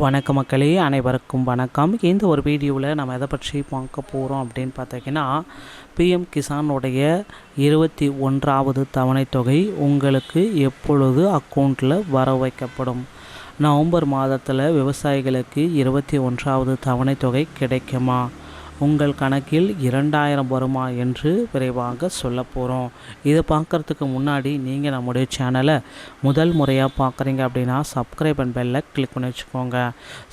வணக்க மக்களே, அனைவருக்கும் வணக்கம். இந்த ஒரு வீடியோவில் நம்ம எதை பற்றி பார்க்க போகிறோம் அப்படின்னு பார்த்தீங்கன்னா, பிஎம் கிசானுடைய 21வது தவணை தொகை உங்களுக்கு எப்பொழுது அக்கௌண்ட்டில் வர வைக்கப்படும். நவம்பர் மாதத்தில் விவசாயிகளுக்கு 21வது தவணை தொகை கிடைக்குமா, உங்கள் கணக்கில் 2000 வருமா என்று விரைவாக சொல்ல போகிறோம். இதை பார்க்குறதுக்கு முன்னாடி நீங்கள் நம்முடைய சேனலை முதல் முறையாக பார்க்குறீங்க அப்படின்னா சப்ஸ்கிரைப் அண்ட் பெல்லை கிளிக் பண்ணி வச்சுக்கோங்க.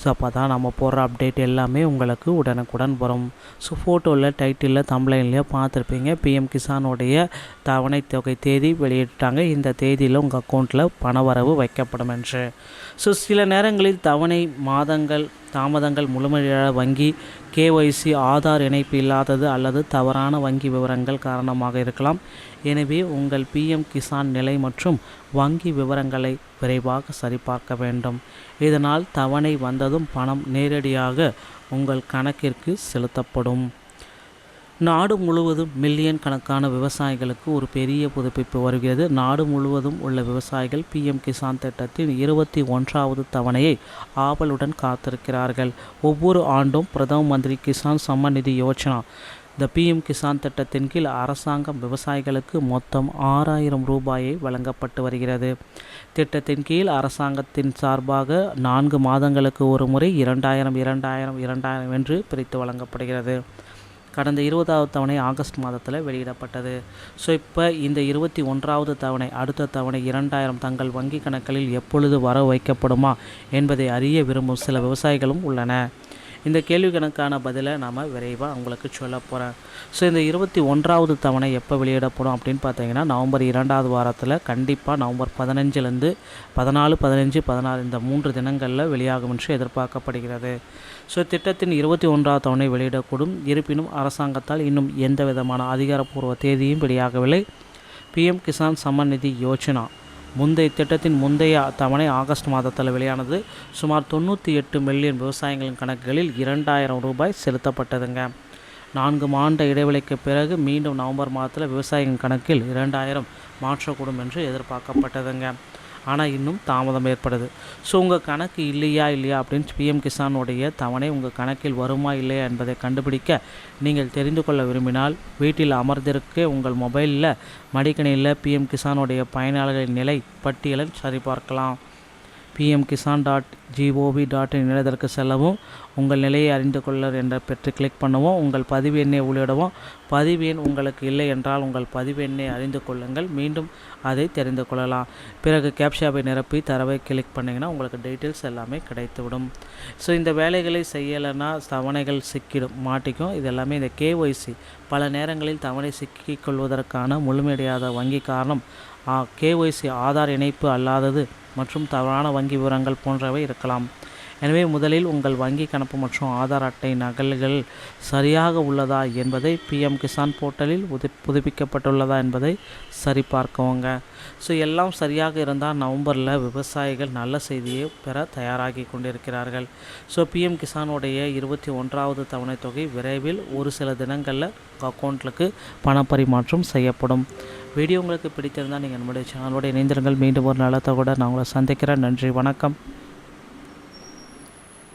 ஸோ அப்போ தான் நம்ம போடுற அப்டேட் எல்லாமே உங்களுக்கு உடனுக்குடன் வரும். ஸோ ஃபோட்டோவில் டைட்டிலில் தம்ப்லைன்லேயே பார்த்துருப்பீங்க, பிஎம் கிசானுடைய தவணை தொகை தேதி வெளியிட்டாங்க. இந்த தேதியில் உங்கள் அக்கௌண்ட்டில் பணவரவு வைக்கப்படும் என்று. ஸோ சில நேரங்களில் தவணை மாதங்கள் தாமதங்கள் முழுமையாக வங்கி கேஒய்சி ஆதார் இணைப்பு இல்லாதது அல்லது தவறான வங்கி விவரங்கள் காரணமாக இருக்கலாம். எனவே உங்கள் பிஎம் கிசான் நிலை மற்றும் வங்கி விவரங்களை விரைவாக சரிபார்க்க வேண்டும். இதனால் தவணை வந்ததும் பணம் நேரடியாக உங்கள் கணக்கிற்கு செலுத்தப்படும். நாடு முழுவதும் மில்லியன் கணக்கான விவசாயிகளுக்கு ஒரு பெரிய புதுப்பிப்பு வருகிறது. நாடு முழுவதும் உள்ள விவசாயிகள் பிஎம் கிசான் திட்டத்தின் 21வது தவணையை ஆவலுடன் காத்திருக்கிறார்கள். ஒவ்வொரு ஆண்டும் பிரதம மந்திரி கிசான் சம்மன் நிதி யோஜனா இந்த பிஎம் கிசான் திட்டத்தின் கீழ் அரசாங்கம் விவசாயிகளுக்கு மொத்தம் 6000 ரூபாயை வழங்கப்பட்டு வருகிறது. திட்டத்தின் கீழ் அரசாங்கத்தின் சார்பாக 4 மாதங்களுக்கு ஒரு முறை 2000 2000 2000 என்று பிரித்து வழங்கப்படுகிறது. கடந்த 20வது தவணை ஆகஸ்ட் மாதத்தில் வெளியிடப்பட்டது. ஸோ இப்போ இந்த 21வது தவணை, அடுத்த தவணை 2000 தங்கள் வங்கி கணக்கில் எப்பொழுது வர வைக்கப்படுமா என்பதை அறிய விரும்பும் சில விவசாயிகளும் உள்ளன. இந்த கேள்விக்கணக்கான பதிலை நாம் விரைவாக உங்களுக்கு சொல்ல போகிறேன். ஸோ இந்த 21வது தவணை எப்போ வெளியிடப்படும் அப்படின்னு பார்த்தீங்கன்னா, நவம்பர் 2வது வாரத்தில் கண்டிப்பாக நவம்பர் 15லேருந்து 14, 15, 16 இந்த 3 தினங்களில் வெளியாகும் என்று எதிர்பார்க்கப்படுகிறது. ஸோ திட்டத்தின் 21வது தவணை வெளியிடக்கூடும். இருப்பினும் அரசாங்கத்தால் இன்னும் எந்த விதமான அதிகாரப்பூர்வ தேதியும் வெளியாகவில்லை. பிஎம் கிசான் சம்மன் நிதி யோஜனா திட்டத்தின் முந்தைய தவணை ஆகஸ்ட் மாதத்தில் வெளியானது. சுமார் 98 மில்லியன் விவசாயிகளின் கணக்குகளில் 2000 ரூபாய் செலுத்தப்பட்டதுங்க. 4 மாத இடைவெளிக்கு பிறகு மீண்டும் நவம்பர் மாதத்தில் விவசாயிகளின் கணக்கில் 2000 மாற்றக்கூடும் என்று எதிர்பார்க்கப்பட்டதுங்க. ஆனால் இன்னும் தாமதம் ஏற்படுது. ஸோ உங்கள் கணக்கு இல்லையா அப்படின்னு பிஎம் கிசானுடைய தவணை உங்கள் கணக்கில் வருமா இல்லையா என்பதை கண்டுபிடிக்க நீங்கள் தெரிந்து கொள்ள விரும்பினால், வீட்டில் அமர்ந்திருக்க உங்கள் மொபைலில் மடிக்கணினியில் பிஎம் கிசானுடைய பயனாளர்களின் நிலை பட்டியலை சரிபார்க்கலாம். pmkisan.gov.in இணையதற்கு செல்லவும், உங்கள் நிலையை அறிந்து கொள்ள என்ற பெற்று கிளிக் பண்ணுவோம். உங்கள் பதிவு எண்ணை உள்ளிடவும். பதிவு எண் உங்களுக்கு இல்லை என்றால் உங்கள் பதிவு எண்ணை அறிந்து கொள்ளுங்கள். மீண்டும் அதை தெரிந்து கொள்ளலாம். பிறகு கேப்ஷாவை நிரப்பி தரவை கிளிக் பண்ணிங்கன்னா உங்களுக்கு டீட்டெயில்ஸ் எல்லாமே கிடைத்துவிடும். ஸோ இந்த வேலைகளை செய்யலைன்னா தவணைகள் மாட்டிக்கும். இது எல்லாமே இந்த கேஒய்சி பல நேரங்களில் தவணை சிக்கிக்கொள்வதற்கான முழுமையடையாத வங்கி காரணம் கேஒய்சி ஆதார் இணைப்பு அல்லாதது மற்றும் தவறான வங்கி விவரங்கள் போன்றவை இருக்கலாம். எனவே முதலில் உங்கள் வங்கி கணக்கு மற்றும் ஆதார் அட்டை நகல்கள் சரியாக உள்ளதா என்பதை பிஎம் கிசான் போர்ட்டலில் புதுப்பிக்கப்பட்டுள்ளதா என்பதை சரிபார்க்கவுங்க. ஸோ எல்லாம் சரியாக இருந்தால் நவம்பரில் விவசாயிகள் நல்ல செய்தியை பெற தயாராகி கொண்டிருக்கிறார்கள். ஸோ பிஎம் கிசானுடைய 21வது தவணை தொகை விரைவில் ஒரு சில தினங்களில் அக்கௌண்ட்டுக்கு பணப்பரிமாற்றம் செய்யப்படும். வீடியோ உங்களுக்கு பிடித்திருந்தால் நீங்கள் நம்முடைய சேனலோடு இணைந்திருங்கள். மீண்டும் ஒரு நல்ல தகவலுடன் நான் உங்களை சந்திக்கிறேன். நன்றி, வணக்கம்.